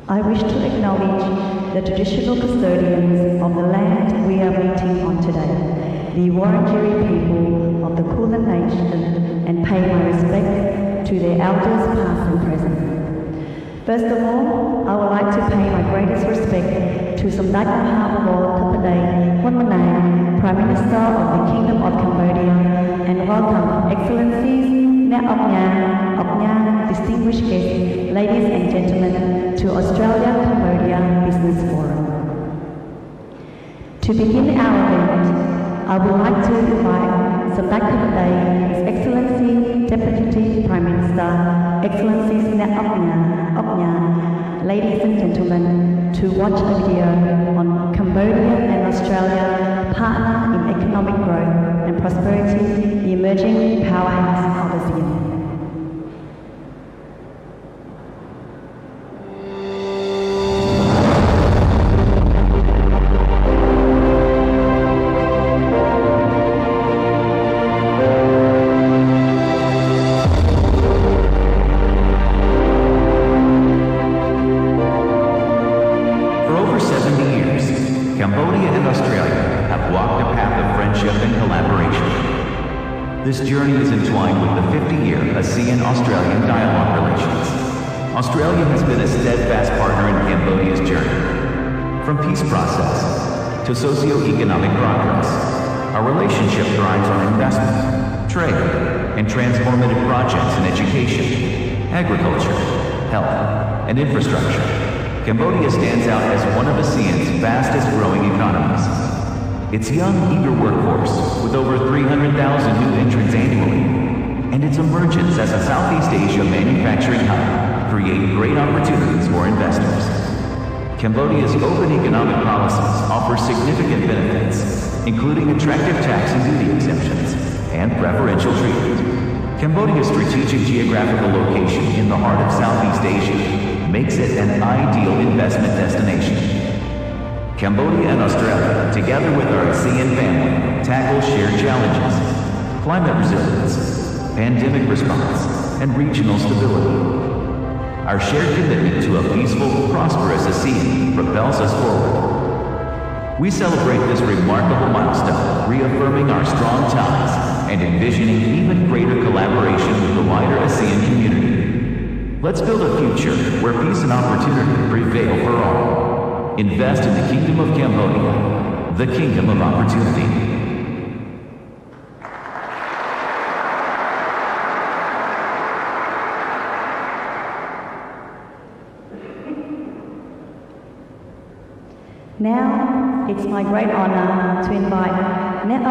I wish to acknowledge the traditional custodians of the land we are meeting on today, the Wurundjeri people of the Kulin Nation, and pay my respect to their elders past and present. First of all, I would like to pay my greatest respect to Samdech Bawrth Theppaday Hunmanay, Prime Minister of the Kingdom of Cambodia, and welcome Excellencies, Nyang, distinguished guests, ladies and gentlemen, to Australia-Cambodia Business Forum. To begin our event, I would like to invite Samdech Theppaday, His Excellency Deputy Prime Minister, Excellencies Nyang, ladies and gentlemen, to watch a video on Cambodia and Australia partner in economic growth and prosperity, the emerging powerhouse of ASEAN. This journey is entwined with the 50-year ASEAN-Australian dialogue relations. Australia has been a steadfast partner in Cambodia's journey. From peace process to socio-economic progress, our relationship thrives on investment, trade, and transformative projects in education, agriculture, health, and infrastructure. Cambodia stands out as one of ASEAN's fastest growing economies. Its young, eager workforce, with over 300,000 new entrants annually, and its emergence as a Southeast Asia manufacturing hub, create great opportunities for investors. Cambodia's open economic policies offer significant benefits, including attractive tax and duty exemptions, and preferential treatment. Cambodia's strategic geographical location in the heart of Southeast Asia makes it an ideal investment destination. Cambodia and Australia, together with our ASEAN family, tackle shared challenges, climate resilience, pandemic response, and regional stability. Our shared commitment to a peaceful, prosperous ASEAN propels us forward. We celebrate this remarkable milestone, reaffirming our strong ties and envisioning even greater collaboration with the wider ASEAN community. Let's build a future where peace and opportunity prevail for all. Invest in the Kingdom of Cambodia, the Kingdom of Opportunity. Now, it's my great honor to invite Nyang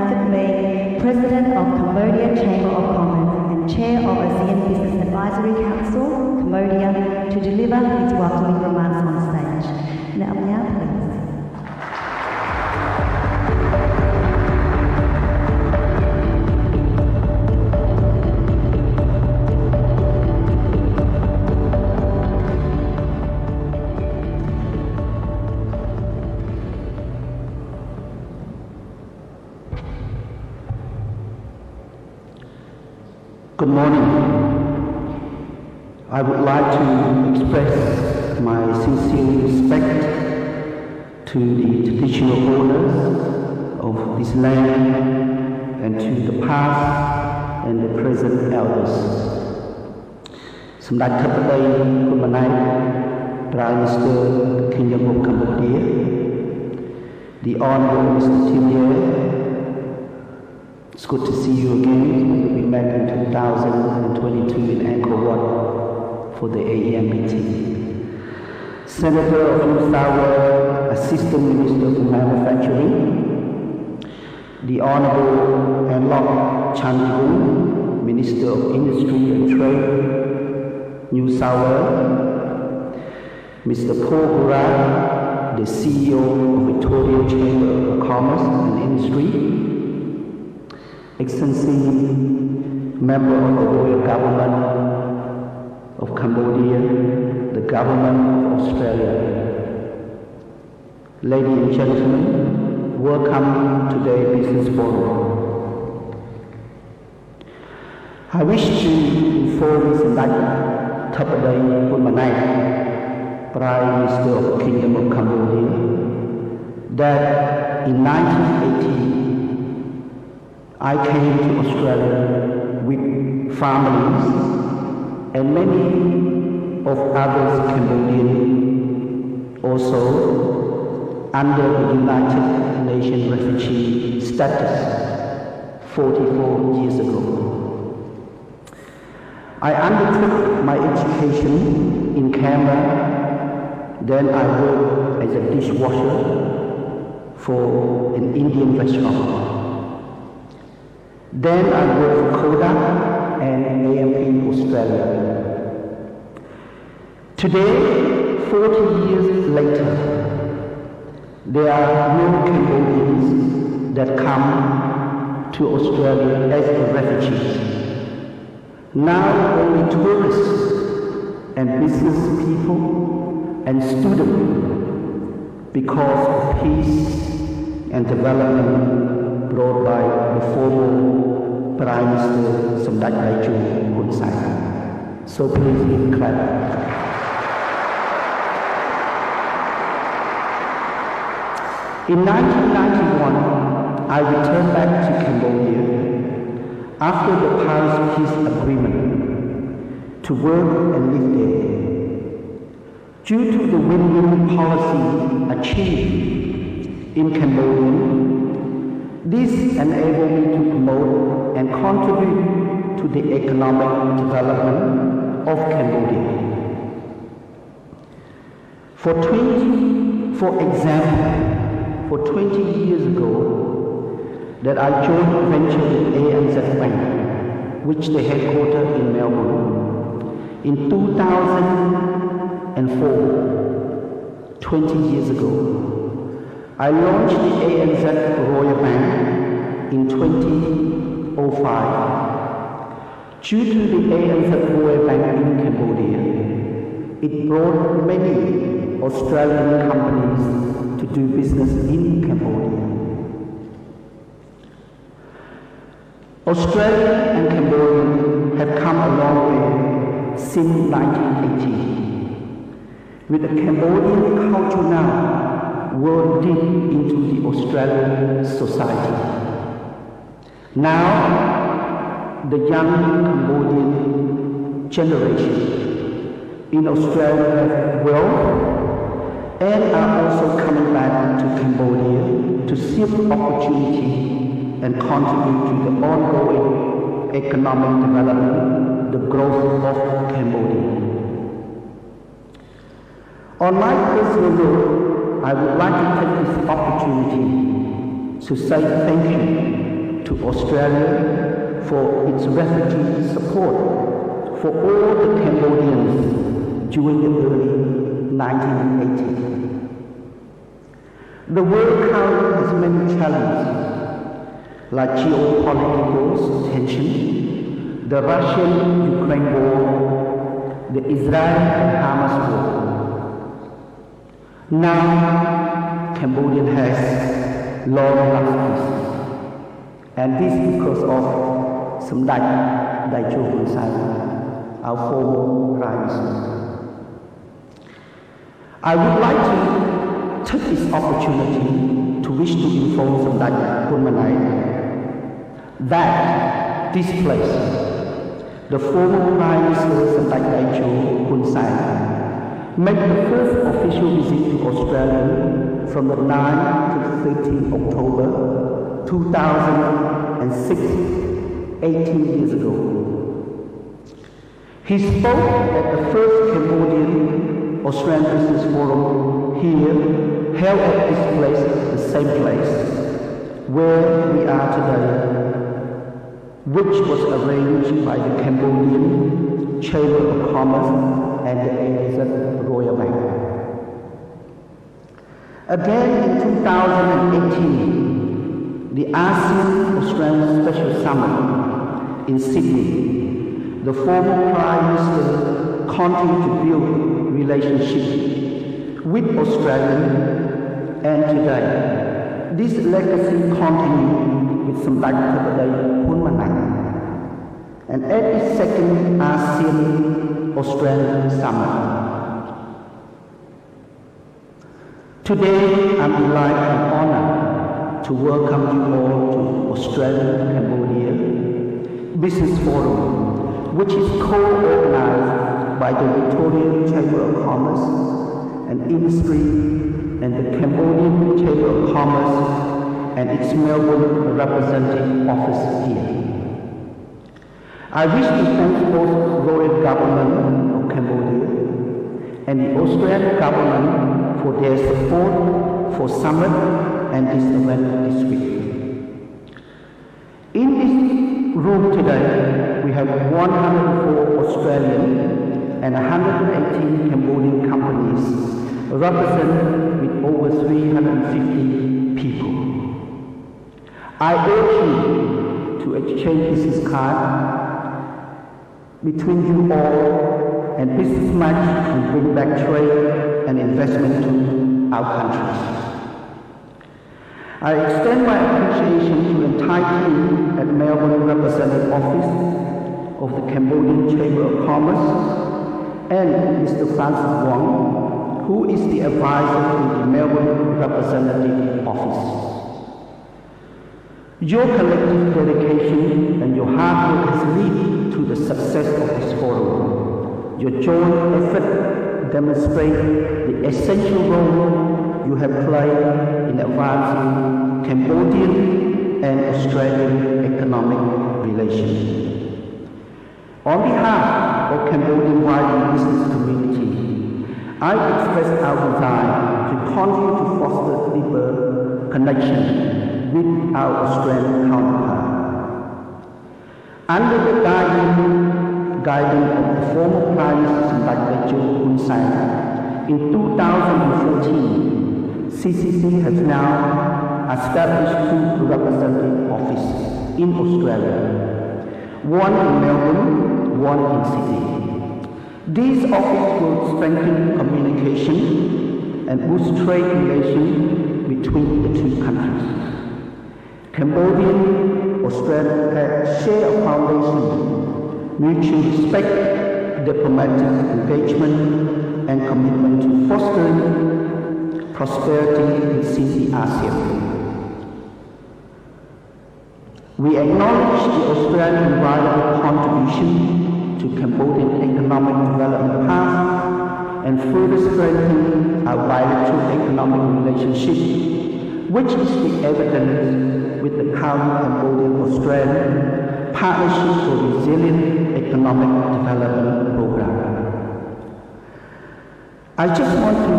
Theppaday, President of Cambodia Chamber of Commerce and Chair of ASEAN Business Advisory Council, Cambodia, to deliver his welcoming remarks on stage. Nyang, please. Good morning. I would like to express my sincere respect to the traditional owners of this land and to the past and the present elders. Samdech Theppaday Hunmanay, Prime Minister of the Kingdom of Cambodia, the Honourable Mr. Tim, it's good to see you again. We met in 2022 in Angkor Wat for the AEM meeting. Senator of New South Wales, Assistant Minister for Manufacturing, the Honourable Anlok Chanjung, Minister of Industry and Trade, New South Wales, Mr. Paul Gura, the CEO of Victoria Chamber of Commerce and Industry, Excellency, Member of the Royal Government of Cambodia, the Government of Australia. Ladies and gentlemen, welcome to today's Business Forum. I wish to inform Samdech Theppaday Hunmanay Prime Minister of the Kingdom of Cambodia, that in 1980 I came to Australia with families and many of others Cambodian also under the United Nations refugee status 44 years ago. I undertook my education in Canberra, then I worked as a dishwasher for an Indian restaurant. Then I worked for Kodak and AMP Australia. Today, 40 years later, there are no Cambodians that come to Australia as refugees. Now only tourists and business people and students, because of peace and development brought by the former Prime Minister Samdech Daechu Hun Sen. So please clap. In 1991, I returned back to Cambodia after the Paris Peace Agreement to work and live there. Due to the win-win policy achieved in Cambodia, this enabled me to promote and contribute to the economic development of Cambodia. For example, for 20 years ago, that I joined a venture with ANZ Bank, which they headquartered in Melbourne. In 2004, 20 years ago, I launched the ANZ Royal Bank in 2005. Due to the ANZ Royal Bank in Cambodia, it brought many Australian companies to do business in Cambodia. Australia and Cambodia have come a long way since 1980. With the Cambodian culture now woven deep into the Australian society. Now, the young Cambodian generation in Australia have wealth and are also coming back to Cambodia to seek opportunity and contribute to the ongoing economic development, the growth of Cambodia. On my personal note, I would like to take this opportunity to say thank you to Australia for its refugee support for all the Cambodians during the early 1980s. The world currently has many challenges like geopolitical tension, the Russian-Ukraine war, the Israel and Hamas war. Now, Cambodia has long-lasting peace, and this because of Samdech Daechu Hun Sen, our former Prime Minister. I would like to take this opportunity to wish to inform Samdech Hun Sen that this place, the former Prime Minister Samdech Daechu Hun Sen, made the first official visit to Australia from the 9th to 13th October 2006, 18 years ago. He spoke at the first Cambodian Australian Business Forum here, held at this place, the same place, where we are today, which was arranged by the Cambodian Chamber of Commerce and the ANZ Royal Bank. Again in 2018, the ASEAN-Australia Special Summit in Sydney, the former Prime Minister continued to build relationships with Australia, and today, this legacy continues with Samdech Hun Sen, and at the second ASEAN Australia Summit. Today, I'm delighted and honored to welcome you all to Australia-Cambodia Business Forum, which is co-organized by the Victorian Chamber of Commerce and Industry and the Cambodian Chamber of Commerce and its Melbourne representative office here. I wish to thank both the Royal Government of Cambodia and the Australian Government for their support for Summit and this event this week. In this room today, we have 104 Australian and 118 Cambodian companies represented with over 350 people. I urge you to exchange business cards between you all and business match and bring back trade and investment to our countries. I extend my appreciation to the entire team at Melbourne Representative Office of the Cambodian Chamber of Commerce and Mr. Francis Wong, who is the advisor to the Melbourne Representative Office. Your collective dedication and your hard work has led to the success of this forum. Your joint effort demonstrates the essential role you have played in advancing Cambodian and Australian economic relations. On behalf of Cambodian wider business community, I express our desire to continue to foster deeper connection with our Australian counterpart. Under the guidance of the former Prime Minister Dr. Joe Hun San, in 2014, CCC has now established two representative offices in Australia, one in Melbourne, one in Sydney. These offices will strengthen communication and boost trade relations between the two countries. Cambodia and Australia share a foundation, mutual respect, diplomatic engagement, and commitment to fostering prosperity within the ASEAN. We acknowledge the Australian invaluable contribution to Cambodian economic development path and further strengthen our bilateral economic relationship, which is the evidence with the current Cambodian-Australian Partnership for Resilient Economic Development Program. I just want to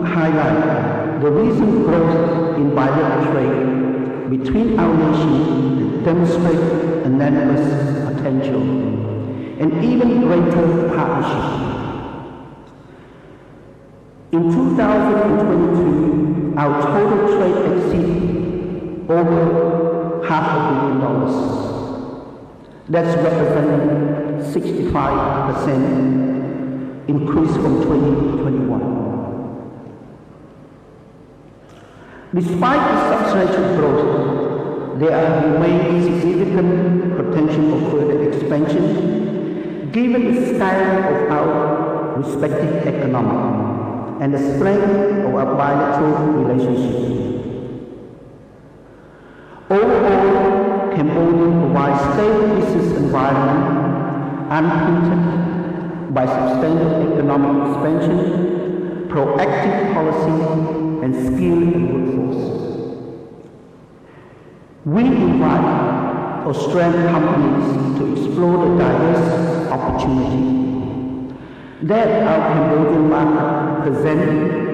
highlight the recent growth in bilateral trade between our nations that demonstrates enormous potential and even greater partnership. In 2022, our total trade exceeded over $500 million. That's representing 65% increase from 2021. Despite the substantial growth, there remains significant potential for further expansion given the scale of our respective economy and the strength of our bilateral relationships. Overall, Cambodia provides stable business environment unhindered by sustainable economic expansion, proactive policy, and skilled workforce. We invite Australian companies to explore the diverse opportunity that our Cambodian market presents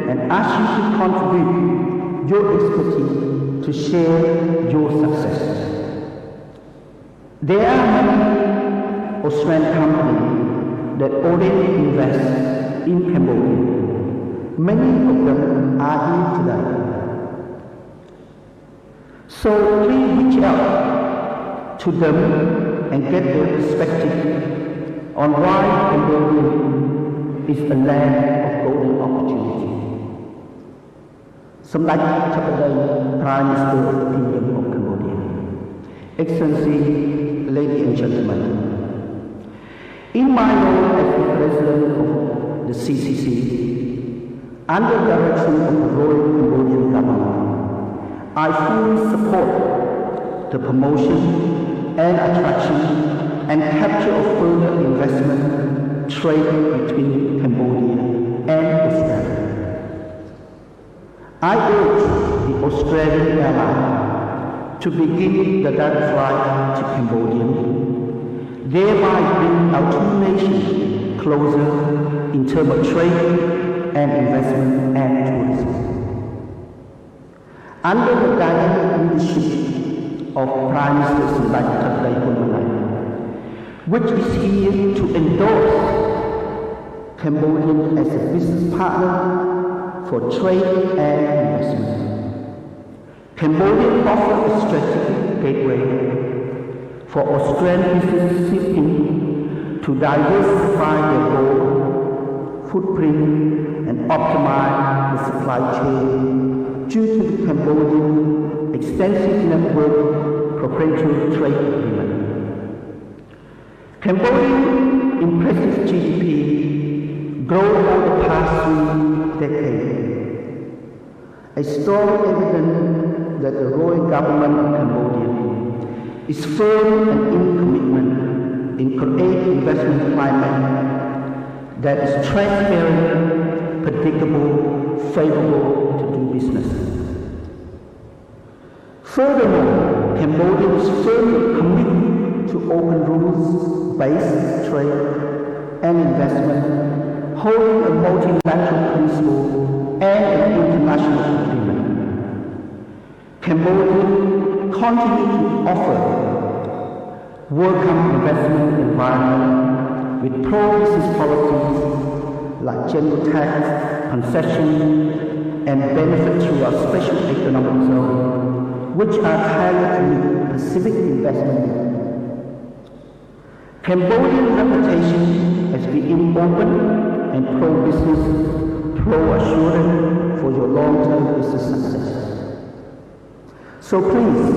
and ask you to contribute your expertise to share your success. There are many Australian companies that already invest in Cambodia. Many of them are here today. So please reach out to them and get their perspective on why Cambodia is a land of golden opportunity. សម្ដេចចក្រដី Prime Minister of the Kingdom of Cambodia, Excellency, ladies and gentlemen, in my role as the President of the CCC, Under the direction of the Royal Cambodian government, I fully support the promotion and attraction and capture of further investment trade between Cambodia and Australia. I urge the Australian ally to begin the direct flight to Cambodia, thereby bringing our two nations closer in terms of trade and investment and tourism. Under the dynamic leadership of Prime Minister Sundai Thakray, which is here to endorse Cambodia as a business partner for trade and investment. Cambodia offers a strategic gateway for Australian businesses seeking to diversify their goal, footprint, and optimize the supply chain due to the Cambodian extensive network preferential trade agreement. Cambodia's impressive GDP growth over the past 3 decades is strong evidence that the royal government of Cambodia is firm and in commitment in creating investment climate that is transparent, predictable, favorable to do business. Furthermore, Cambodia is firmly committed to open rules-based trade and investment, holding a multilateral principle and an international agreement. Cambodia continues to offer welcome investment environment with pro-business policies like general tax, concession, and benefits through our special economic zone, which are tailored to meet Pacific investment needs. Cambodia's reputation as being open and pro-business, pro-assurance for your long-term business success. So please,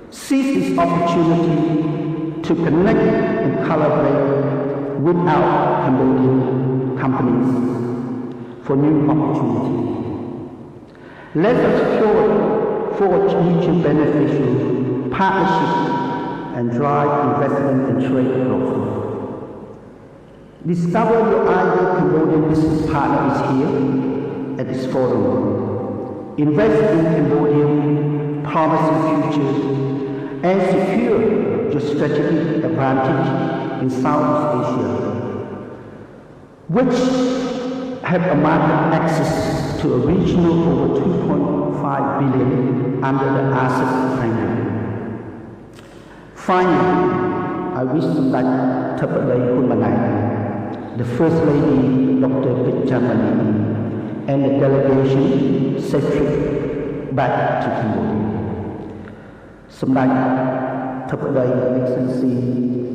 seize this opportunity to connect and collaborate with our Cambodian companies for new opportunities. Let us forge mutually beneficial partnerships and drive investment and trade growth. Discover your ideal Cambodian business partner is here at this forum. Invest in Cambodian promising future and secure your strategic advantage in Southeast Asia, which have a market access to a regional over 2.5 billion under the ASEAN framework. Finally, I wish to thank Thakray Khunmanai, the First Lady Dr. Pitchamani, and the delegation safe trip back to Cambodia. Samdai Thakray, Excellency,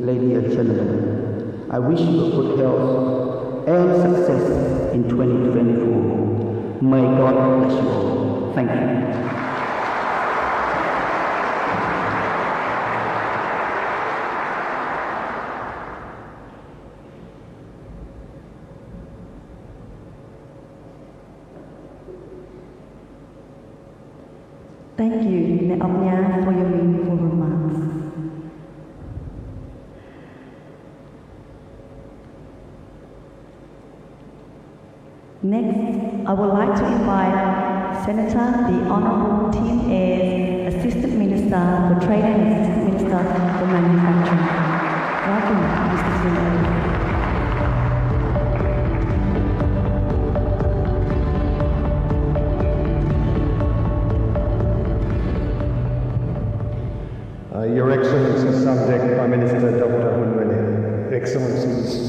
Lady and Gentlemen, I wish you a good health and success in 2024. May God bless you all. Thank you. Thank you, Neomnya, for your meaningful remarks. Next, I would like to invite Senator, the Honourable Tim Ayres, Assistant Minister for Trade and Assistant Minister for Manufacturing. Welcome, Mr. Senator. Your Excellency Samdech Prime Minister Dr. Hun Manet, Excellencies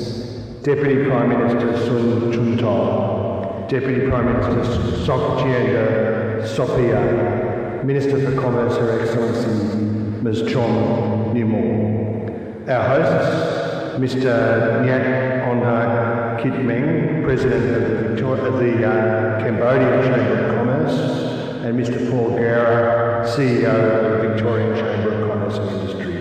Deputy Prime Minister Sun Chuntao, Deputy Prime Minister Sok Chienda Sophia, Minister for Commerce Her Excellency Ms. Chom Nimo, our hosts Mr. Nyat Onha Kitmeng, President of the Cambodian Chamber of Commerce, and Mr. Paul Guerra, CEO of the Victorian Chamber of Commerce and Industry,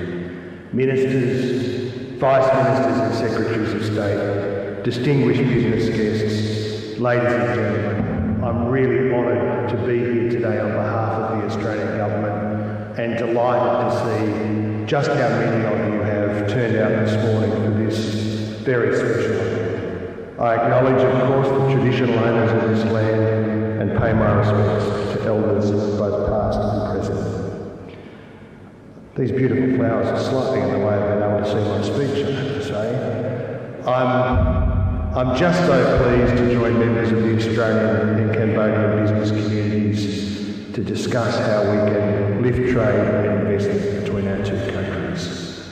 Ministers, Vice Ministers and Secretaries of State, distinguished business guests, ladies and gentlemen, I'm really honoured to be here today on behalf of the Australian Government and delighted to see just how many of you have turned out this morning for this very special event. I acknowledge, of course, the traditional owners of this land and pay my respects to elders both past and present. These beautiful flowers are slightly in the way of being able to see my speech, I have to say. I'm just so pleased to join members of the Australian and Cambodian business communities to discuss how we can lift trade and investment between our two countries.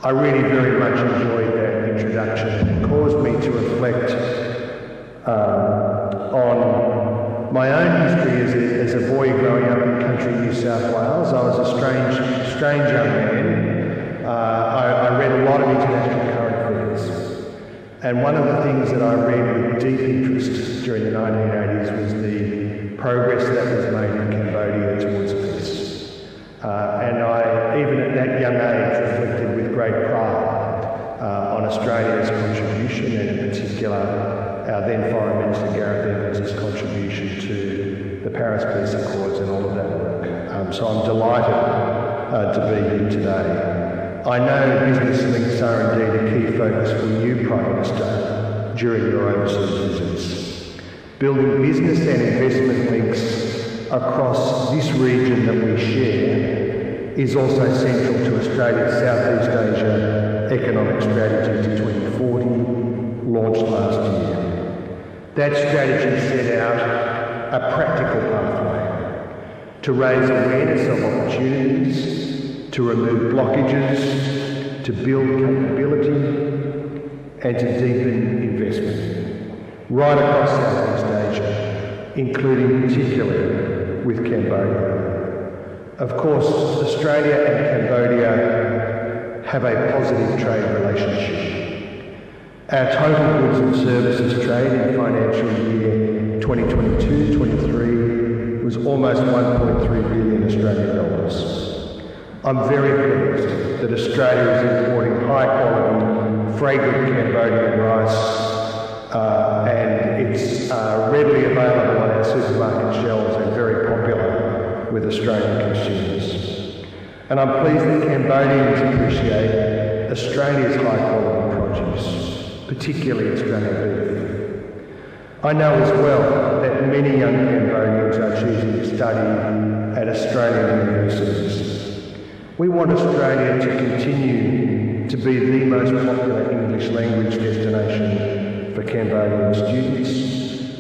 I really very much enjoyed that introduction. It caused me to reflect on my own history as a boy growing up in country New South Wales. I was a strange young man. I read a lot of international current affairs. And one of the things that I read with deep interest during the 1980s was the progress that was made in Cambodia towards peace. And I, even at that young age, reflected with great pride on Australia's contribution, and in particular our then Foreign Minister Gareth Evans' contribution to the Paris Peace Accords and all of that work. So I'm delighted to be here today. I know business links are indeed a key focus for you, Prime Minister, during your overseas visits. Building business and investment links across this region that we share is also central to Australia's Southeast Asia Economic Strategy to 2040, launched last year. That strategy set out a practical pathway to raise awareness of opportunities, to remove blockages, to build capability, and to deepen investment right across Southeast Asia, including particularly with Cambodia. Of course, Australia and Cambodia have a positive trade relationship. Our total goods and services trade in financial year 2022-23 was almost 1.3 billion Australian dollars. I'm very pleased that Australia is importing high-quality, fragrant Cambodian rice, and it's readily available on our supermarket shelves and very popular with Australian consumers. And I'm pleased that Cambodians appreciate Australia's high-quality produce, particularly Australian beef. I know as well that many young Cambodians are choosing to study at Australian universities. We want Australia to continue to be the most popular English language destination for Cambodian students,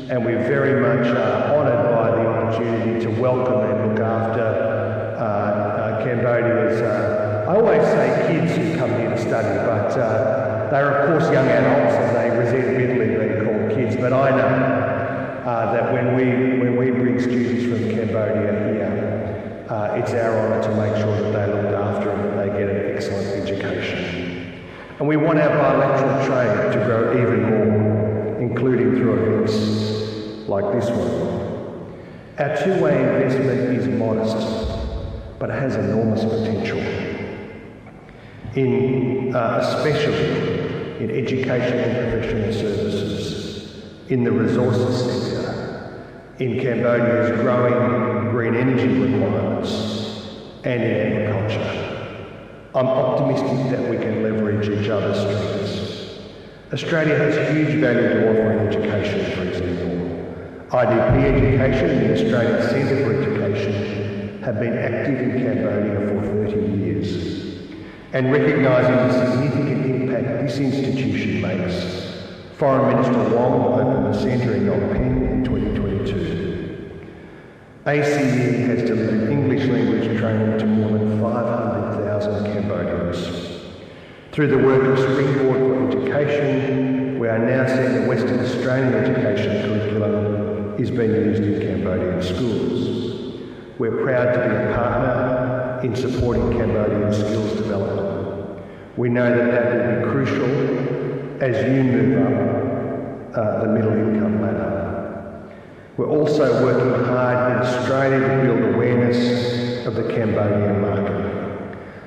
and we very much are honoured by the opportunity to welcome and look after Cambodia's, I always say kids who come here to study, but they're of course young adults and they resent Italy being called kids, but I know that when we bring students from Cambodia here, it's our honour to make sure that they're looked after and that they get an excellent education. And we want our bilateral trade to grow even more, including through events like this one. Our two-way investment is modest, but has enormous potential, especially in education and professional services, in the resources sector, in Cambodia's growing green energy requirements, and in agriculture. I'm optimistic that we can leverage each other's strengths. Australia has huge value to offer in education, for example. IDP Education and the Australian Centre for Education have been active in Cambodia for 30 years. And recognising the significant impact this institution makes, Foreign Minister Wong opened the centre in Phnom Penh in 2022. ACE has delivered English language training to more than 500,000 Cambodians. Through the work of Springboard for Education, we are now seeing the Western Australian education curriculum is being used in Cambodian schools. We're proud to be a partner in supporting Cambodian skills development. We know that that will be crucial as you move up the middle income ladder. We're also working hard in Australia to build awareness of the Cambodian market.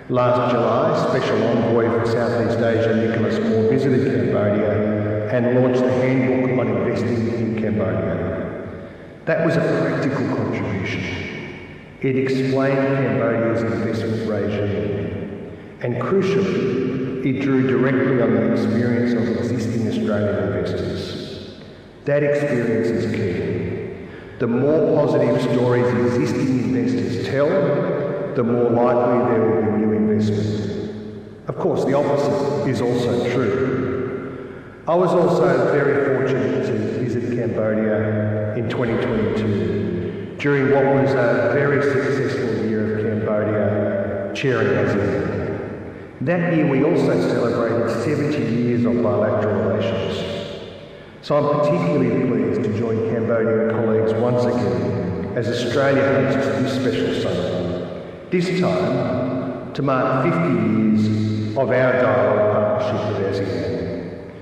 Last July, Special Envoy for Southeast Asia Nicholas Moore visited Cambodia and launched the handbook on investing in Cambodia. That was a practical contribution. It explained Cambodia's investment regime, and crucially, it drew directly on the experience of existing Australian investors. That experience is key. The more positive stories existing investors tell, the more likely there will be new investment. Of course, the opposite is also true. I was also very fortunate to visit Cambodia in 2022, during what was a very successful year of Cambodia chairing ASEAN. That year we also celebrated 70 years of bilateral relations. So I'm particularly pleased to join Cambodian colleagues once again as Australia hosts this special summit. This time to mark 50 years of our dialogue partnership with ASEAN.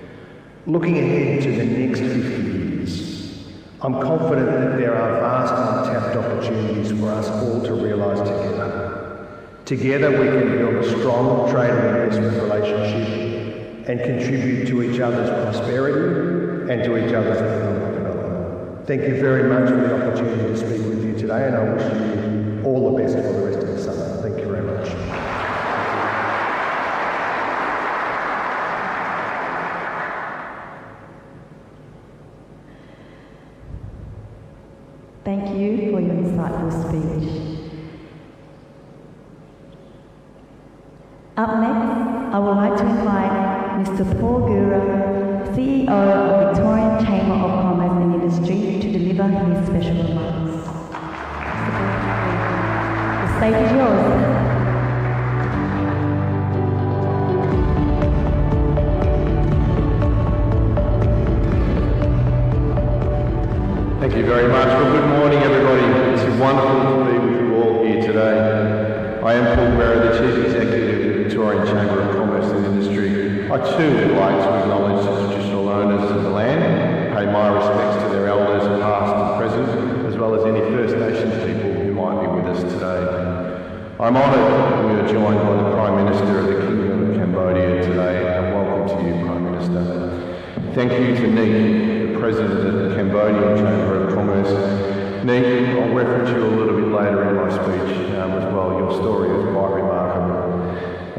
Looking ahead to the next 50 years, I'm confident that there are vast untapped opportunities for us all to realise together. Together we can build a strong trade and investment relationship and contribute to each other's prosperity and to each other's economic development. Thank you very much for the opportunity to speak with you today, and I wish you all the best for the rest of the summer. Thank you very much. Thank you for your insightful speech. Up next, I would like to invite Mr. Paul Gura, CEO of Victorian Chamber of Commerce and Industry, to deliver his special remarks. The stage is yours. Thank you very much. Well, good morning, everybody. It's wonderful to be with you all here today. I am Paul Gura, the Chief Executive of the Victorian Chamber of Commerce and Industry. I too would like to acknowledge the traditional owners of the land, pay my respects to their elders past and present, as well as any First Nations people who might be with us today. I'm honoured that we are joined by the Prime Minister of the Kingdom of Cambodia today, and welcome to you, Prime Minister. Thank you to Nick, the President of the Cambodian Chamber of Commerce. Nick, I'll reference you a little bit later in my speech as well. Your story is quite remarkable.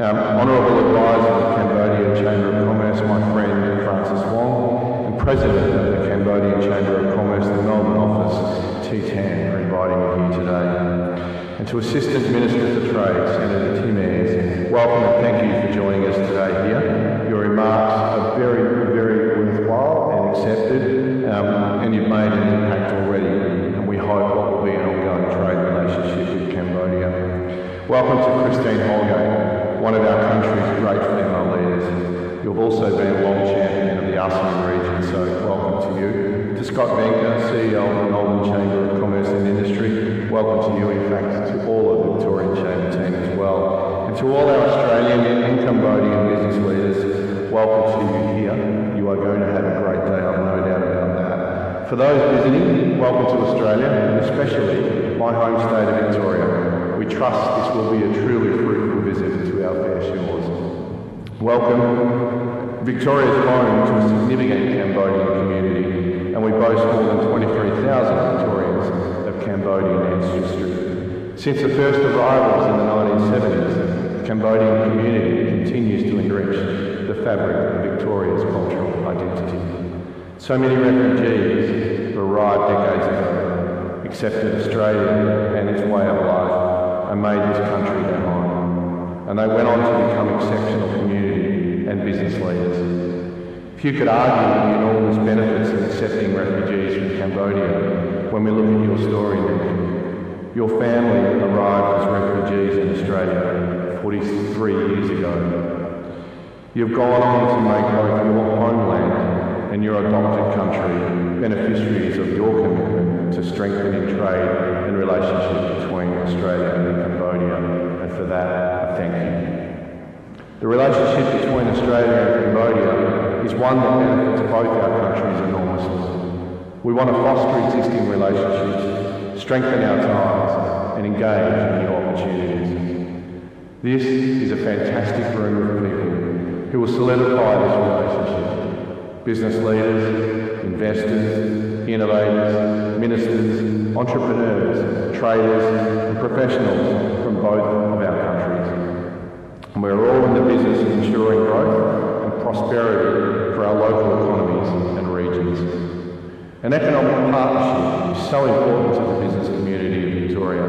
Honourable Advisor of the Cambodian Chamber of Commerce, my friend Francis Wong, and President of the Cambodian Chamber of Commerce, the Melbourne office, T Tan, for inviting me here today. And to Assistant Minister for Trade, Senator Tim Ayres, welcome and thank you for joining us today here. Your remarks are very, very worthwhile and accepted, and you've made an impact already, and we hope what will be an ongoing trade relationship with Cambodia. Welcome to Christine Holgate, one of our country's great female leaders. You've also been a long champion of the ASEAN region, so welcome to you. To Scott Venker, CEO of the Melbourne Chamber of Commerce and Industry, welcome to you, in fact, to all of the Victorian Chamber team as well. And to all our Australian and Cambodian business leaders, welcome to you here. You are going to have a great day, I've no doubt about that. For those visiting, welcome to Australia, and especially my home state of Victoria. We trust this will be a truly fruitful visit to our fair shores. Welcome. Victoria is home to a significant Cambodian community, and we boast more than 23,000 Victorians of Cambodian ancestry. Since the first arrivals in the 1970s, the Cambodian community continues to enrich the fabric of Victoria's cultural identity. So many refugees who arrived decades ago accepted Australia and its way of life and made this country their home. And they went on to become exceptional community and business leaders. If you could argue the enormous benefits of accepting refugees from Cambodia, when we look at your story, Nick, your family arrived as refugees in Australia 43 years ago. You've gone on to make both your homeland and your adopted country beneficiaries of your commitment to strengthening trade and relationship between Australia and Cambodia, and for that, I thank you. The relationship between Australia and Cambodia is one that benefits both our countries enormously. We want to foster existing relationships, strengthen our ties, and engage in new opportunities. This is a fantastic room of people who will solidify this relationship. Business leaders, investors, innovators, ministers, entrepreneurs, traders and professionals from both of our countries. And we're all in the business of ensuring growth and prosperity for our local economies and regions. An economic partnership is so important to the business community of Victoria.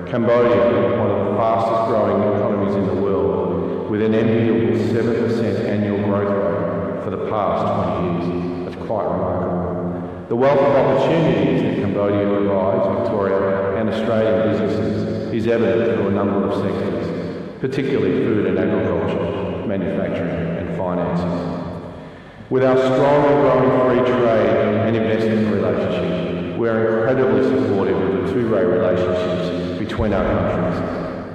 Cambodia, one of the fastest growing economies in the world, with an enviable 7% annual growth rate for the past 20 years. That's quite remarkable. The wealth of opportunities that Cambodia provides Victoria and Australian businesses is evident through a number of sectors, particularly food and agriculture, manufacturing and finances. With our strong and growing free trade and investment relationship, we are incredibly supportive of the two-way relationships between our countries,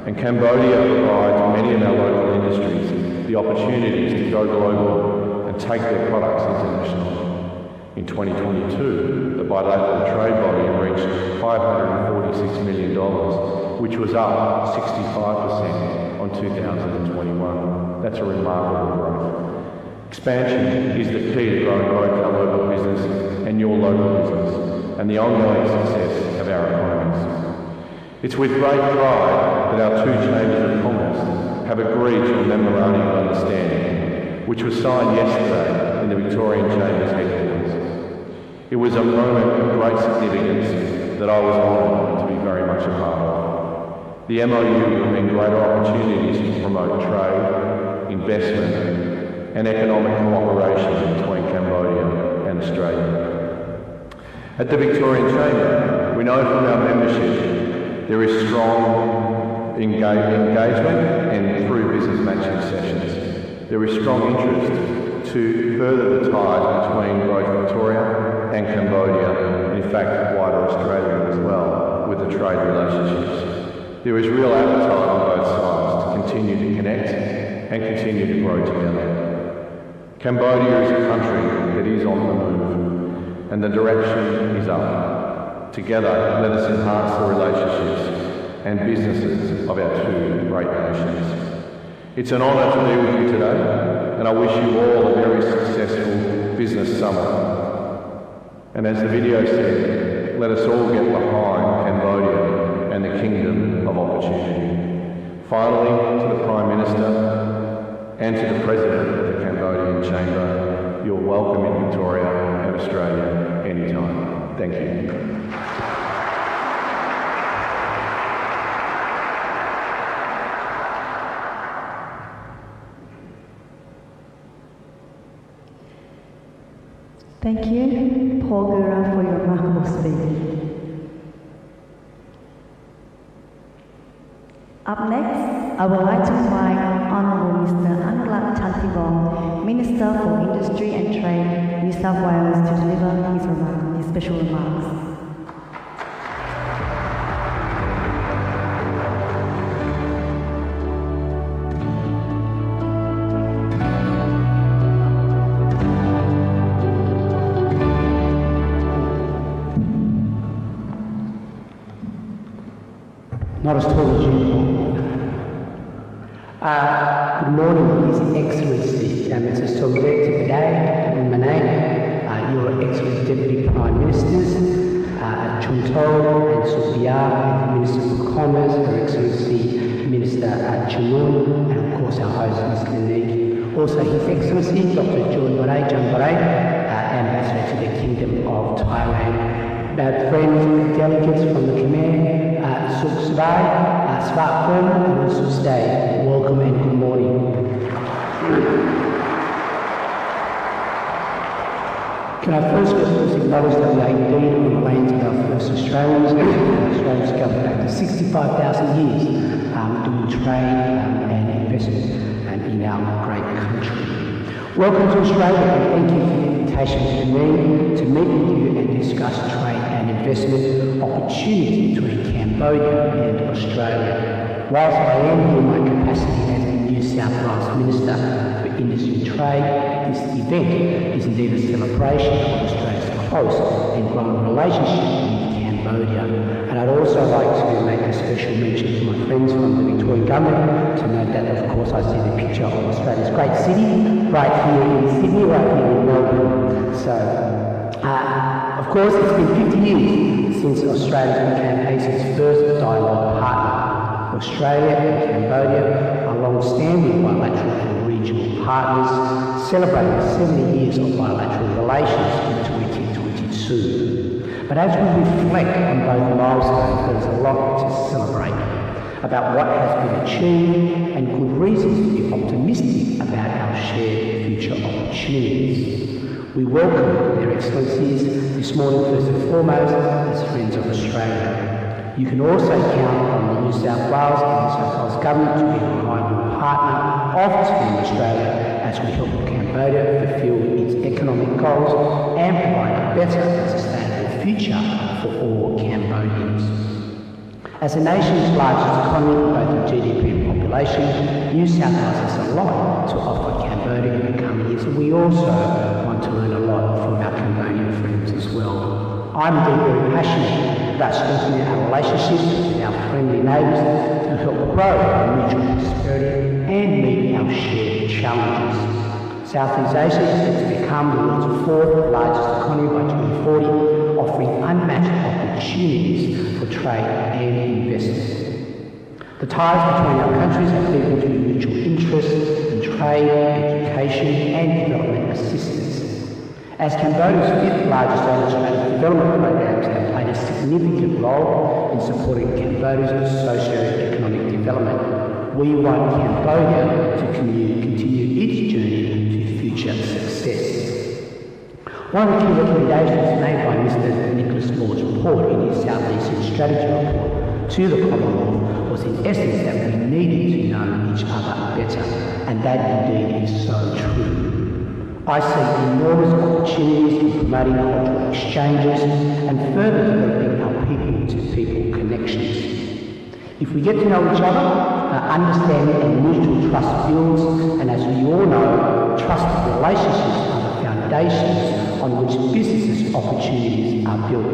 and Cambodia provides many of our local industries the opportunities to go global and take their products international. In 2022, the bilateral trade volume reached $546 million, which was up 65% on 2021. That's a remarkable growth. Expansion is the key to growing both our local business and your local business, and the ongoing success of our economies. It's with great pride that our two chambers of commerce have agreed to a memorandum of understanding, which was signed yesterday in the Victorian Chamber's headquarters. It was a moment of great significance that I was honoured to be very much a part of. The MOU will mean greater opportunities to promote trade, investment, and economic cooperation between Cambodia and Australia. At the Victorian Chamber, we know from our membership there is strong engagement and through business matching sessions. There is strong interest to further the ties between both Victoria and Cambodia, and in fact wider Australia as well, with the trade relationships. There is real appetite on both sides to continue to connect and continue to grow together. Cambodia is a country that is on the move, and the direction is up. Together, let us enhance the relationships and businesses of our two great nations. It's an honour to be with you today, and I wish you all a very successful business summer. And as the video said, let us all get behind Cambodia and the Kingdom of Opportunity. Finally, to the Prime Minister and to the President of the Cambodian Chamber, you're welcome in Victoria and Australia anytime. Thank you. Thank you, Paul Gura, for your remarkable speech. Up next, I would like to invite Honourable Mr. Anulak Chantivong, Minister for Industry and Trade, New South Wales, to deliver his special remarks. Not as tall as you, Paul. Good morning, His Excellency, Mr. Somdek Today, Manay, Your Excellency Deputy Prime Ministers, Chunto and Subiar, Minister for Commerce, Her Excellency Minister Chamun, and of course our host, Mr. Neek. Also His Excellency Dr. John Baray, Ambassador to the Kingdom of Thailand. Friends, delegates from the Khmer, Suk Svai, Svakun, and Sustay, welcome and good morning. Can I first acknowledge that we are indeed on the lands of our first Australians. Australians go back to 65,000 years doing trade and investment in our great country. Welcome to Australia, and thank you for the invitation to meet with you and discuss trade and investment opportunities between Cambodia and Australia. Whilst I am here in my capacity as the New South Wales Minister for Industry and Trade, this event is indeed a celebration of Australia's close and growing relationship with Cambodia. And I'd also like to make a special mention to my friends from the Victorian Government to note that, of course, I see the picture of Australia's great city right here in Sydney, right here in Melbourne. So, of course, it's been 50 years since Australia became ASEAN's first dialogue partner. Australia and Cambodia are long-standing bilateral and regional partners, celebrating 70 years of bilateral relations in 2022. But as we reflect on both milestones, there's a lot to celebrate about what has been achieved and good reasons to be optimistic about our shared future opportunities. We welcome Their Excellencies this morning first and foremost as friends of Australia. You can also count on the New South Wales and New South Wales Government to be a reliable partner of Team Australia as we help Cambodia fulfil its economic goals and provide a better and sustainable future for all Cambodians. As the nation's largest economy, both in GDP and population, New South Wales has a lot to offer Cambodia in the coming years, and we also want to learn a lot from our Cambodian friends as well. I'm very passionate about strengthening our relationships with our friendly neighbours to help grow our mutual prosperity and meet our shared challenges. Southeast Asia is set to become the world's fourth largest economy by 2040, offering unmatched opportunities for trade and investment. The ties between our countries are deepened through mutual interests in trade, education and development assistance. As Cambodia's fifth largest Australian development programs have played a significant role in supporting Cambodia's socio-economic development, we want Cambodia to continue its journey to future success. One of the key recommendations made by Mr. Nicholas Moore's report in his South Asian Strategy report to the Commonwealth was in essence that we needed to know each other better, and that indeed is so true. I see enormous opportunities in promoting cultural exchanges and further developing our people-to-people connections. If we get to know each other, understanding and mutual trust builds, and as we all know, trusted relationships are the foundations on which business opportunities are built.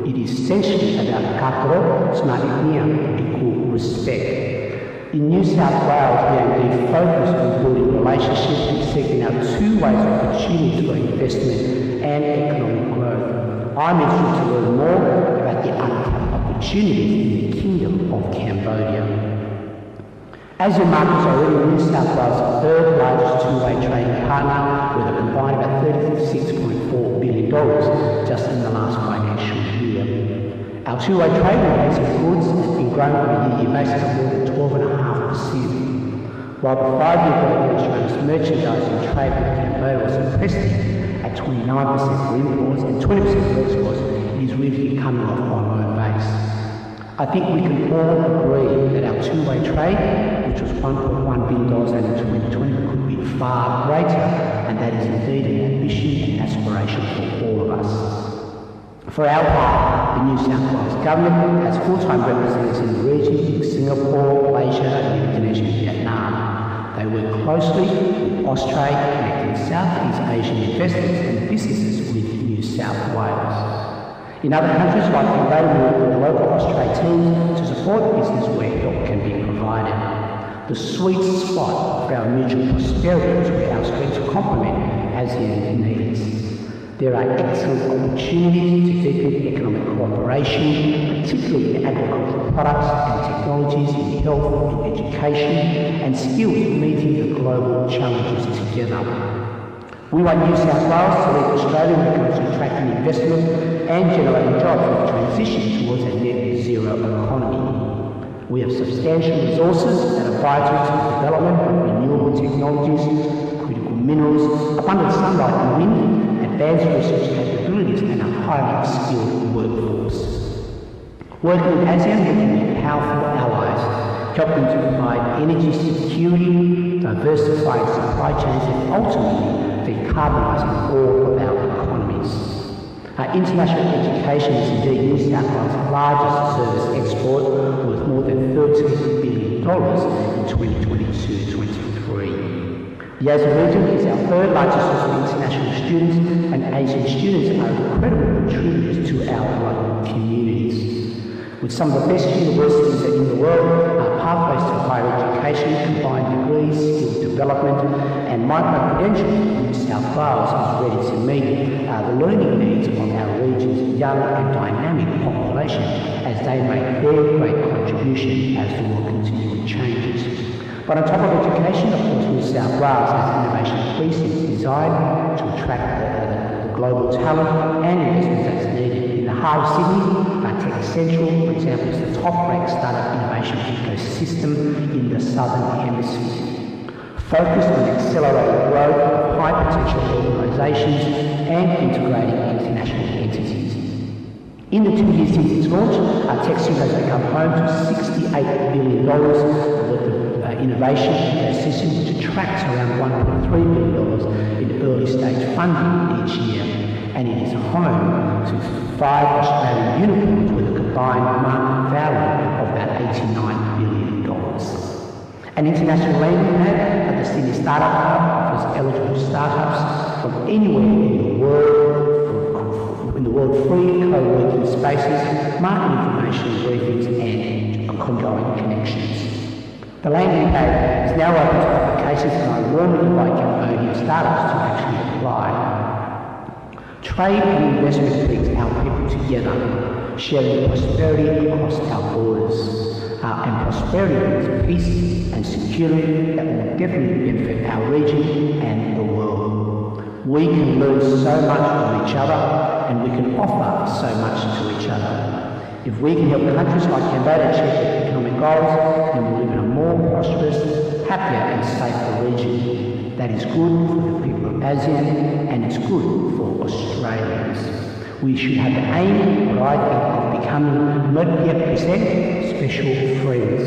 It is essentially about kakaro, smaiknia, equal respect. In New South Wales, we are indeed focused on building relationships and seeking out two-way opportunities for investment and economic growth. I'm interested to learn more about the untapped opportunities in the Kingdom of Cambodia. ASEAN markets are already New South Wales' third largest two-way trading partner, with a combined about $36.4 billion just in the last financial year. Our two-way trade rates of goods has been growing on a year-to-year basis of more than 12.5%. While the 5-year growth in Australia's merchandise and trade with Cambodia was impressive at 29% for imports and 20% for exports, it is really coming off on a low base. I think we can all agree that our two-way trade, which was $1.1 billion in 2020, could be far greater, and that is indeed an ambition and aspiration for all of us. For our part, the New South Wales Government has full-time representatives in the region in Singapore, Malaysia, Indonesia and Vietnam. They work closely with Australia, connecting Southeast Asian investors and businesses with New South Wales. In other countries like Cambodia, we work with the local Australia teams to support business where help can be provided. The sweet spot for our mutual prosperity is where our strengths complement ASEAN needs. There are excellent opportunities to deepen economic cooperation, particularly in agricultural products and technologies, in health, in education, and skills meeting the global challenges together. We want New South Wales to lead Australia when it comes to attracting investment and generating jobs with the transition towards a net zero economy. We have substantial resources that are vital to the development of renewable technologies, critical minerals, abundant sunlight and wind, advanced research capabilities and a highly skilled workforce. Working with ASEAN, we can be powerful allies, helping to provide energy security, diversifying supply chains and ultimately decarbonising all of our economies. International education is indeed New South Wales' largest service export, worth more than $13 billion in 2022-23. The ASEAN region is our third largest source of international students, and Asian students are incredible contributors to our local communities. With some of the best universities in the world, our pathways to higher education, combined degrees, skill development and micro-credentials in New South Wales is ready to meet the learning needs of our region's young and dynamic population as they make their great contribution as the world continually changes. But on top of education, of course, New South Wales has innovation precincts designed to attract the global talent and investment that's needed. In the heart of Sydney, Tech Central, for example, is the top-ranked startup innovation ecosystem in the Southern Hemisphere, focused on accelerating growth of high-potential organisations and integrating international entities. In the 2 years since its launch, TechSoup has become home to $68 billion worth of innovation ecosystem, which attracts around $1.3 billion in early-stage funding each year, and it is home to 5 Australian unicorns with a combined market value of about $89 billion. An international landing pad at the Sydney Startup Hub offers eligible startups from anywhere in the world free co-working spaces, market information briefings and ongoing connections. The landing pad is now open to applications and I warmly invite Cambodian startups to actually apply. Trade and investment brings our people together, sharing prosperity across our borders. And prosperity brings peace and security that will definitely benefit our region and the world. We can learn so much from each other and we can offer so much to each other. If we can help countries like Cambodia achieve their economic goals, then we'll live in a more prosperous, happier and safer region. That is good for the people of ASEAN and it's good for Australians. We should have the aim, what I think, of becoming special friends.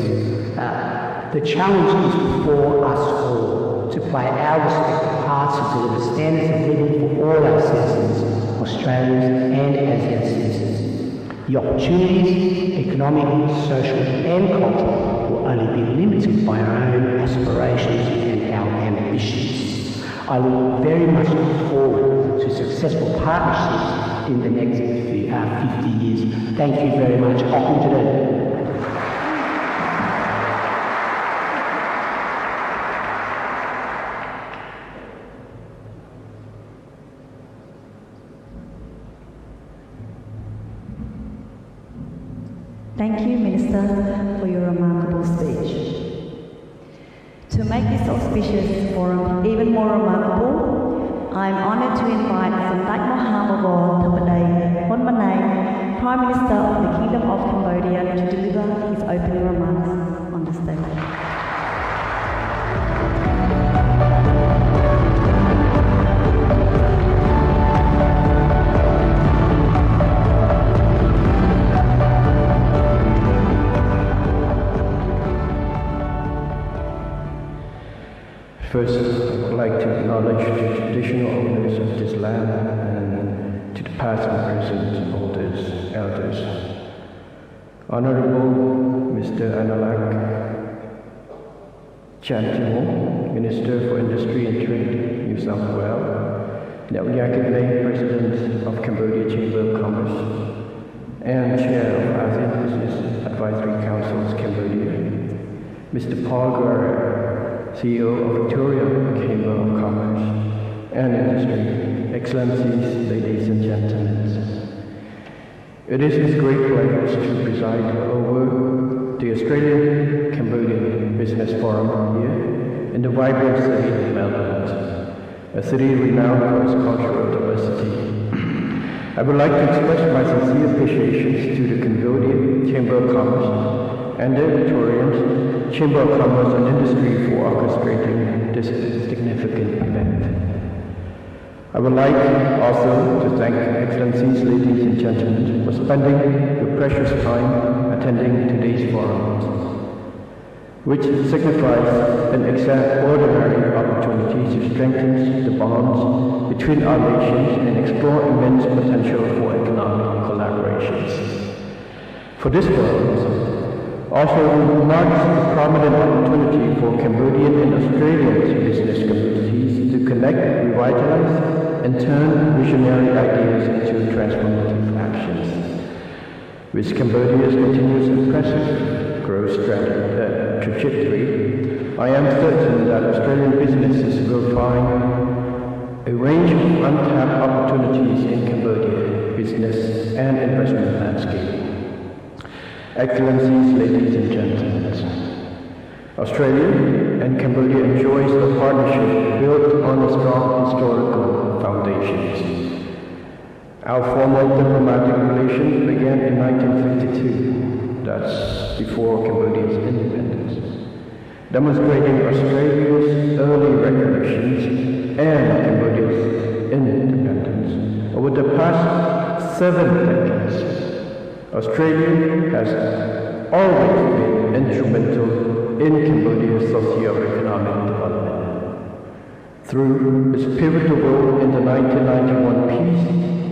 The challenge is before us all to play our respective parts to deliver standards of living for all our citizens, Australians and ASEAN citizens. The opportunities, economic, social and cultural, will only be limited by our own aspirations and our ambitions. I look very much forward to successful partnerships in the next 50 years. Thank you very much. Thank you, Minister, for your remarkable speech. To make this auspicious forum even more remarkable, I am honoured to invite Samdech Mohammed Tapadei Honmanay, Prime Minister of the Kingdom of Cambodia, to deliver his opening remarks on the stage. First, I would like to acknowledge the traditional owners of this land and to the past and present elders. Honorable Mr. Analak Chantimong, Minister for Industry and Trade, New South Wales, Nyakadei, President of Cambodia Chamber of Commerce, and Chair of ASEAN Business Advisory Council's Cambodia, Mr. Paul Guerrero, CEO of Victoria Chamber of Commerce and Industry, Excellencies, ladies and gentlemen. It is with great pleasure to preside over the Australian-Cambodian Business Forum here in the vibrant city of Melbourne, a city renowned for its cultural diversity. I would like to express my sincere appreciation to the Cambodia Chamber of Commerce and the Victorian Chamber of Commerce and Industry for orchestrating this significant event. I would like also to thank Excellencies, ladies and gentlemen, for spending your precious time attending today's forum, which signifies an extraordinary opportunity to strengthen the bonds between our nations and explore immense potential for economic collaborations. For this forum, also marks a prominent opportunity for Cambodian and Australian business communities to connect, revitalize, and turn visionary ideas into transformative actions. With Cambodia's continuous impressive growth trajectory, I am certain that Australian businesses will find a range of untapped opportunities in Cambodia business and investment landscape. Excellencies, ladies and gentlemen, Australia and Cambodia enjoys a partnership built on a strong historical foundations. Our formal diplomatic relations began in 1952, that's before Cambodia's independence, demonstrating Australia's early recognitions and Cambodia's independence. Over the past 7 decades, Australia has always been instrumental in Cambodia's socio-economic development. Through its pivotal role in the 1991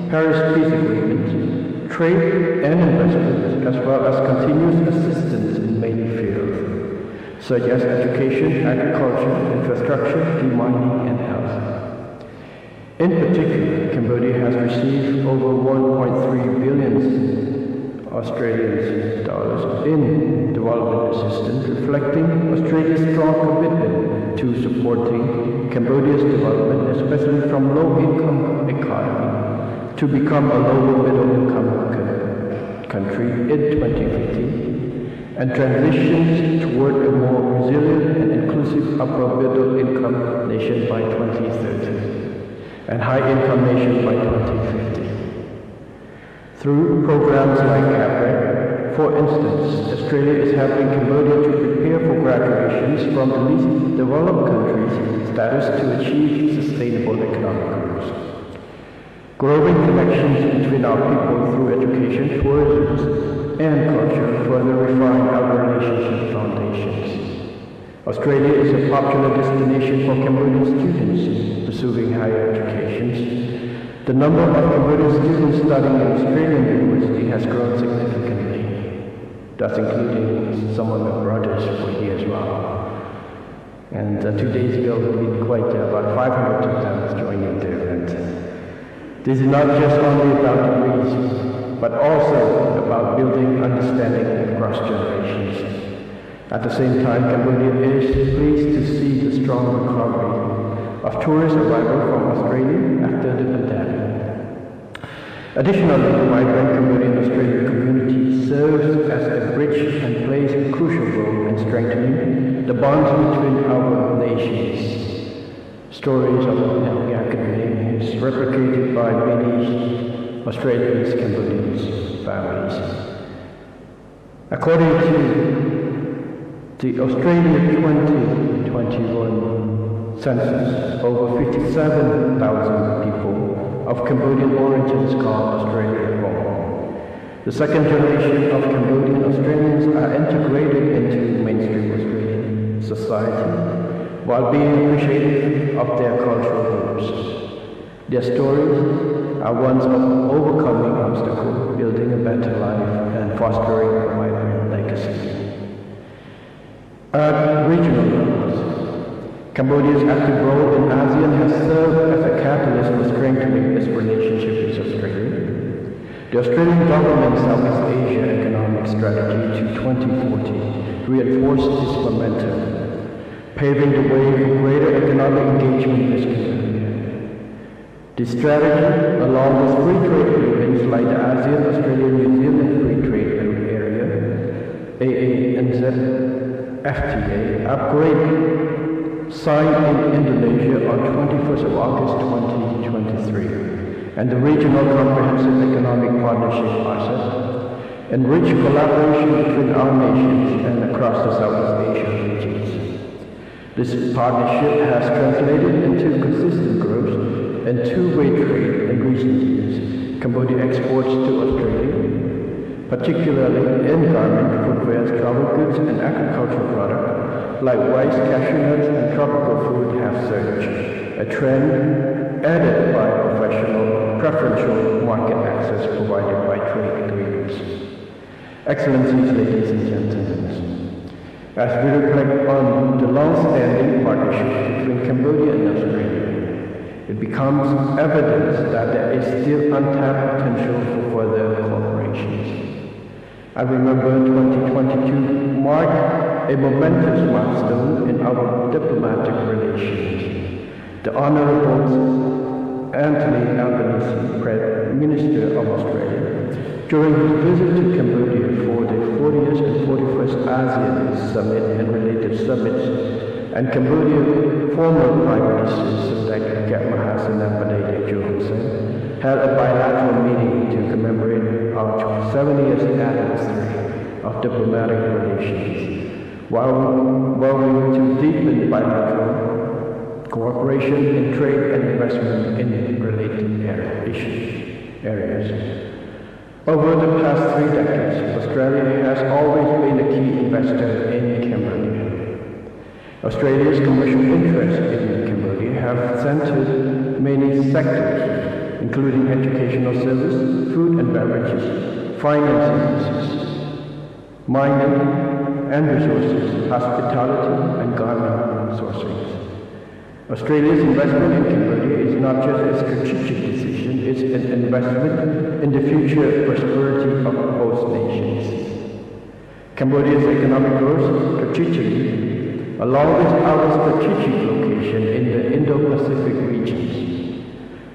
Paris Peace Agreement, trade and investment, as well as continuous assistance in many fields, such as education, agriculture, infrastructure, demining, and health. In particular, Cambodia has received over 1.3 billion Australian dollars in development assistance, reflecting Australia's strong commitment to supporting Cambodia's development, especially from low-income economy, to become a lower middle-income country in 2050, and transitions toward a more resilient and inclusive upper middle-income nation by 2030, and high-income nation by 2050. Through programs like CAPREC, for instance, Australia is helping Cambodia to prepare for graduations from the least developed countries status to achieve sustainable economic growth. Growing connections between our people through education, tourism, and culture further refine our relationship foundations. Australia is a popular destination for Cambodian students pursuing higher education. The number of Cambodian students studying in Australian university has grown significantly, thus including some of my brothers who are here as well. And 2 days ago, we had quite about 500 of them joining there. And this is not just only about degrees, but also about building understanding across generations. At the same time, Cambodia is pleased to see the strong recovery of tourist arrival from Australia after the pandemic. Additionally, the vibrant Cambodian Australian community serves as a bridge and plays a crucial role in strengthening the bonds between our nations. Stories of Yakatane is replicated by many Australians, Cambodians, families. According to the Australia 2021 census, over 57,000 people of Cambodian origins call Australia home. The second generation of Cambodian Australians are integrated into mainstream Australian society while being appreciative of their cultural roots. Their stories are ones of overcoming obstacles, building a better life, and fostering a vibrant legacy. At regional levels, Cambodia's active role in ASEAN has served as a catalyst for strengthening its relationship with Australia. The Australian government's Southeast Asia economic strategy to 2040 reinforced this momentum, paving the way for greater economic engagement with Cambodia. This strategy, along with free trade agreements like the ASEAN-Australia-New Zealand Free Trade Area, AANZ FTA, upgrade signed in Indonesia on 21st of August 2023, and the Regional Comprehensive Economic Partnership process, enrich collaboration between our nations and across the Southeast Asia regions. This partnership has translated into consistent growth and two-way trade in recent years. Cambodia exports to Australia, particularly in garment, footwear, travel goods, and agricultural products like rice, cashew nuts, and tropical food have surged, a trend added by preferential market access provided by trade agreements. Excellencies, ladies and gentlemen, as we reflect on the long-standing partnership between Cambodia and Australia, it becomes evident that there is still untapped potential for further cooperation. I remember 2022 marked a momentous milestone in our diplomatic relations. The Honourable Anthony Albanese, Prime Minister of Australia, during his visit to Cambodia for the 40th and 41st ASEAN Summit and related summits, and Cambodia former Prime Minister Samdech Mahathir Johansson held a bilateral meeting to commemorate our 70th anniversary of diplomatic relations, while we to deepen bilateral cooperation in trade and investment in related areas. Over the past 3 decades, Australia has always been a key investor in Cambodia. Australia's commercial interests in Cambodia have centered many sectors, including educational service, food and beverages, finance services, mining and resources, hospitality and garment sourcing. Australia's investment in Cambodia is not just a strategic decision, it's an investment in the future prosperity of both nations. Cambodia's economic growth strategically, along with our strategic location in the Indo-Pacific regions,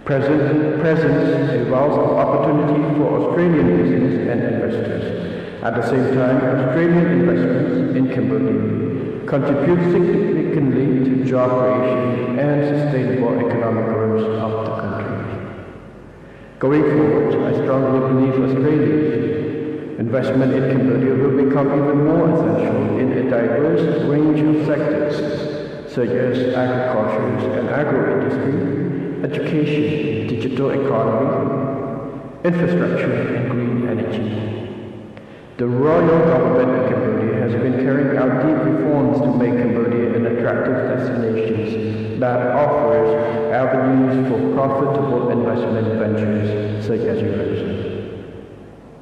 presents a wealth of opportunity for Australian business and investors. At the same time, Australian investments in Cambodia contribute significantly to job creation and sustainable economic growth of the country. Going forward, I strongly believe Australia's investment in Cambodia will become even more essential in a diverse range of sectors, such as agriculture and agro-industry, education, digital economy, infrastructure, and green energy. The royal government of Cambodia has been carrying out deep reforms to make Cambodia an attractive destination that offers avenues for profitable investment ventures such as yours.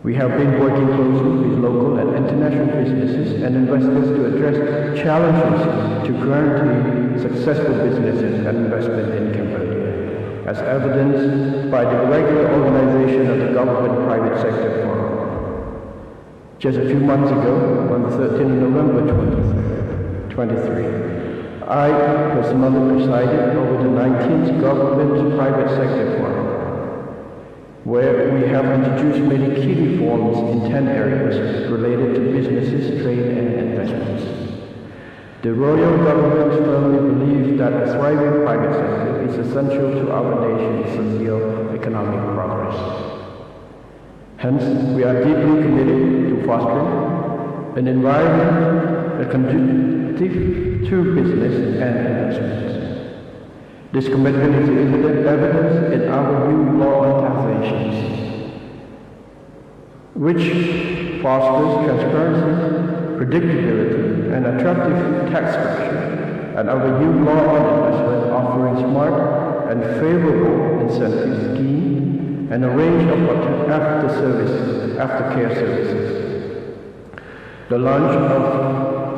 We have been working closely with local and international businesses and investors to address challenges to guarantee successful businesses and investment in Cambodia, as evidenced by the regular organization of the Government-Private Sector Forum. Just a few months ago, on the 13th of November 2023, I personally presided over the 19th Government-Private Sector Forum, where we have introduced many key reforms in 10 areas related to businesses, trade, and investments. The royal government firmly believes that a thriving private sector is essential to our nation's socio-economic progress. Hence, we are deeply committed to fostering an environment that conducive to business and investments. This commitment is evident in our new law authorizations, which fosters transparency, predictability, and attractive tax structure, and our new law on investment offering smart and favorable incentive scheme and a range of aftercare services. The launch of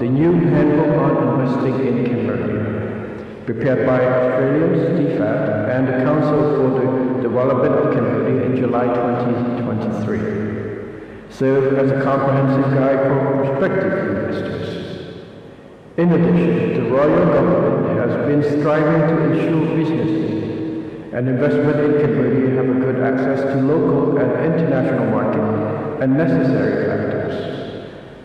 the new Handbook on Investing in Cambodia, prepared by Australia's DFAT and the Council for the Development of Cambodia in July 2023, served as a comprehensive guide for prospective investors. In addition, the royal government has been striving to ensure businesses and investment in Cambodia have a good access to local and international market and necessary factors.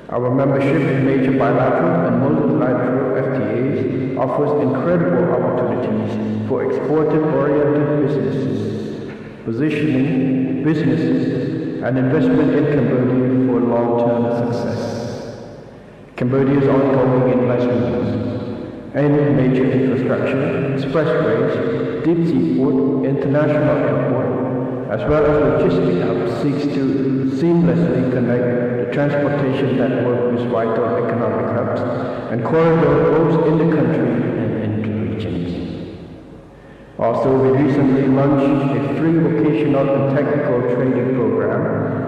Our membership in major bilateral and multilateral FTAs offers incredible opportunities for exporting-oriented businesses, positioning businesses and investment in Cambodia for long-term success. Cambodia's ongoing investments in major infrastructure, expressways, deep sea port, international airport, as well as logistic hub seeks to seamlessly connect the transportation network with vital economic hubs and corridors both in the country and in the regions. Also, we recently launched a free vocational and technical training program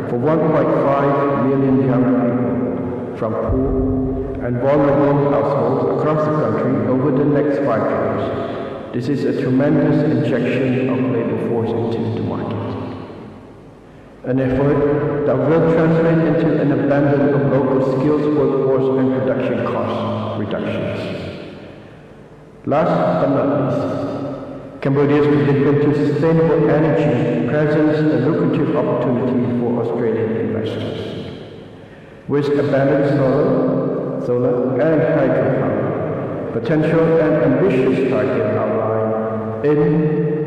for 1.5 million young people from poor and vulnerable households across the country over the next 5 years. This is a tremendous injection of labor force into the market. An effort that will translate into an abandon of local skills, workforce, and production cost reductions. Last but not least, Cambodia's commitment to sustainable energy presents a lucrative opportunity for Australian investors. With abundant solar and hydropower, potential and ambitious target outlined in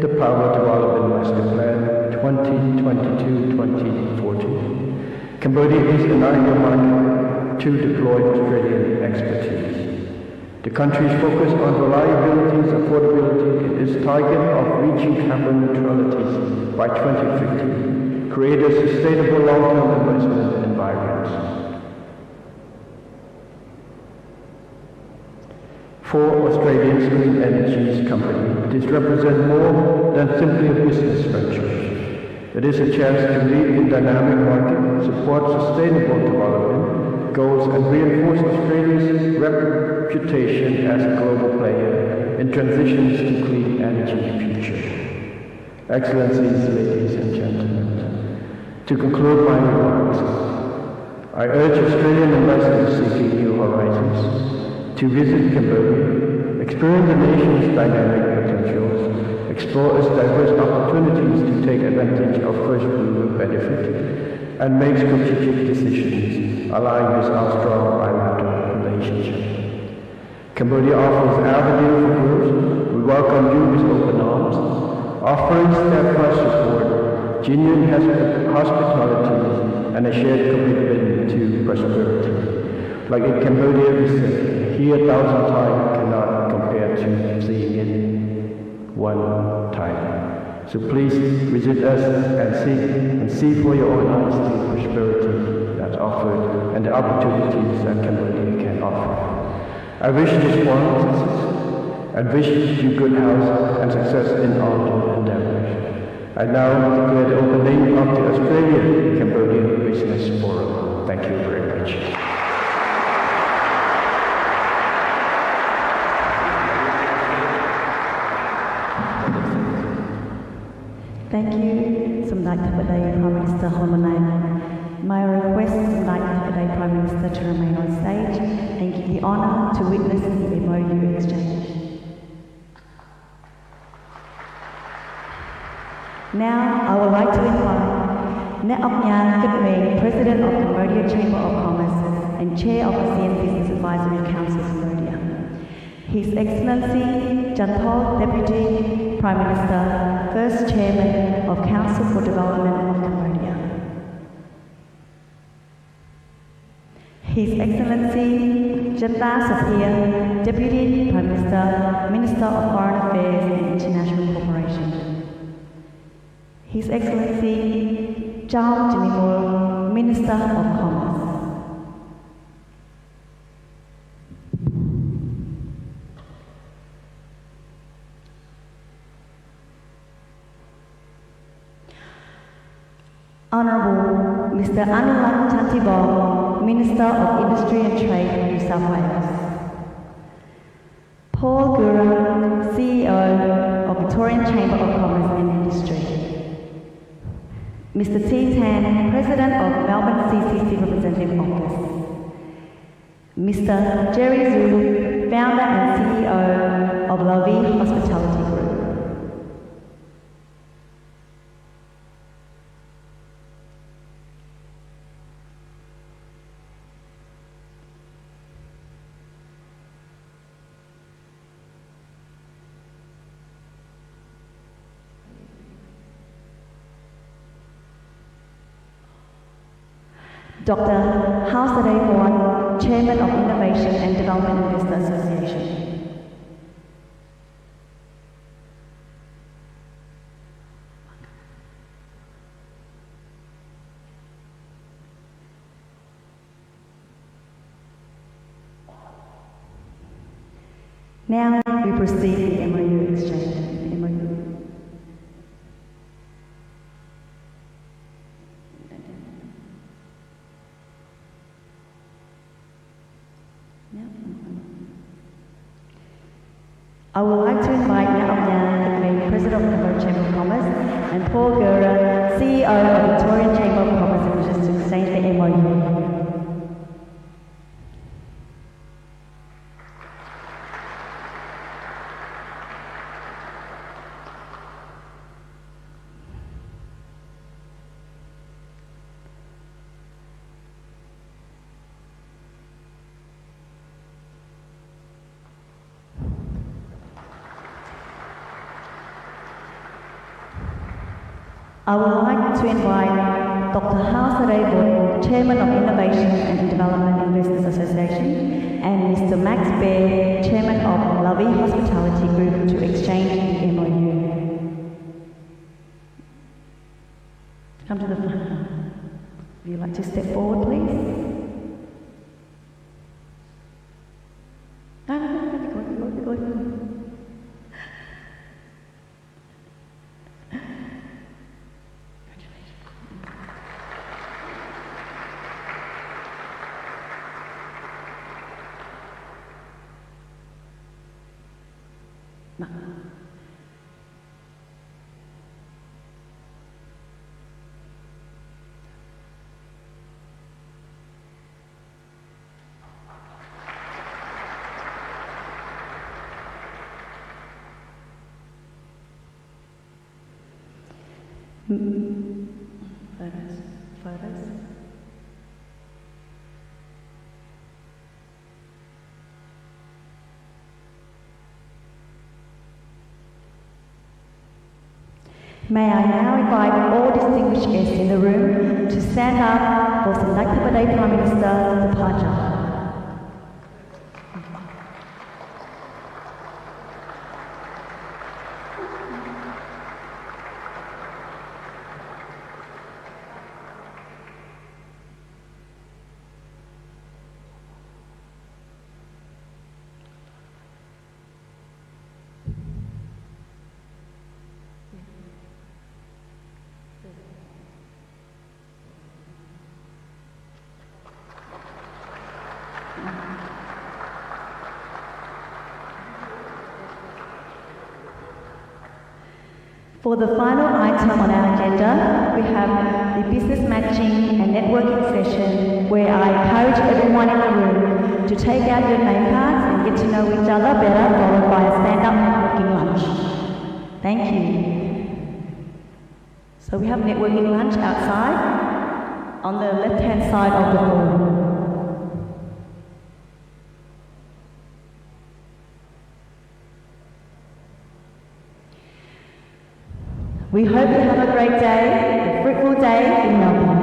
the Power Development Master Plan 2022-2040, Cambodia is an ideal market to deploy Australian expertise. The country's focus on reliability and affordability in its target of reaching carbon neutrality by 2050 create a sustainable long-term investment environment. For Australia's green energies company, this represents more than simply a business venture. It is a chance to lead in dynamic market, support sustainable development goals, and reinforce Australia's reputation as a global player in transitions to clean energy future. Excellencies, ladies and gentlemen, to conclude my remarks, I urge Australian investors seeking new horizons to visit Cambodia, experience the nation's dynamic potentials, explore its diverse opportunities to take advantage of first mover benefit, and make strategic decisions aligned with our strong bilateral relationship. Cambodia offers avenue for growth. We welcome you with open arms, offering steadfast support, genuine hospitality, and a shared commitment to prosperity. Like in Cambodia, we say, here 1,000 times cannot compare to seeing it one time. So please visit us and see for your own eyes the prosperity that's offered and the opportunities that Cambodia can offer. I wish this one success and wish you good health and success in all your endeavors. I now declare the opening of the Australia-Cambodia Business Forum. Thank you very much. Thank you, Samdech Theppaday, Prime Minister Honolulu. May I request Samdech Theppaday, Prime Minister, to remain on stage and give the honour to witness the MOU exchange. Now, I would like to invite Net Ok Nhan Kit Meng, President of Cambodia Chamber of Commerce and Chair of ASEAN Business Advisory Council, Cambodia. His Excellency Jantol, Deputy Prime Minister, First Chairman of Council for Development of Cambodia. His Excellency Janta Sophia, Deputy Prime Minister, Minister of Foreign Affairs and International Cooperation. His Excellency Chao Jinimul, Minister of Commerce. Honourable Mr. Anulan Chantibol, Minister of Industry and Trade, New South Wales. Paul Gura, CEO of Victorian Chamber of Commerce and Industry. Mr. T. Tan, President of Melbourne CCC Representative Office. Mr. Jerry Zhu, Founder and CEO of La Vie Hospitality Group. Dr. Hausadei Bourne, Chairman of Innovation and Development Investor Association. Now we proceed with the MOU exchange. I would like to invite Net Ok Nhan Kit Meng, President of the Cambodia Chamber of Commerce, and Paul Gura, CEO of Victorian Chamber of Commerce and Industry, I would like to invite Dr. Hauser, Chairman of Innovation and Development Investors Association, and Mr. Max Baer, Chairman of La Vie Hospitality Group, to exchange the MOU. Come to the front. Would you like to step forward, please? Go. Photos. May I now invite all distinguished guests in the room to stand up for Select Pradesh Prime Minister's departure. For the final item on our agenda, we have the business matching and networking session, where I encourage everyone in the room to take out your name cards and get to know each other better, followed by a stand-up networking lunch. Thank you. So we have networking lunch outside on the left-hand side of the room. We hope you have a great day, a fruitful day in Melbourne.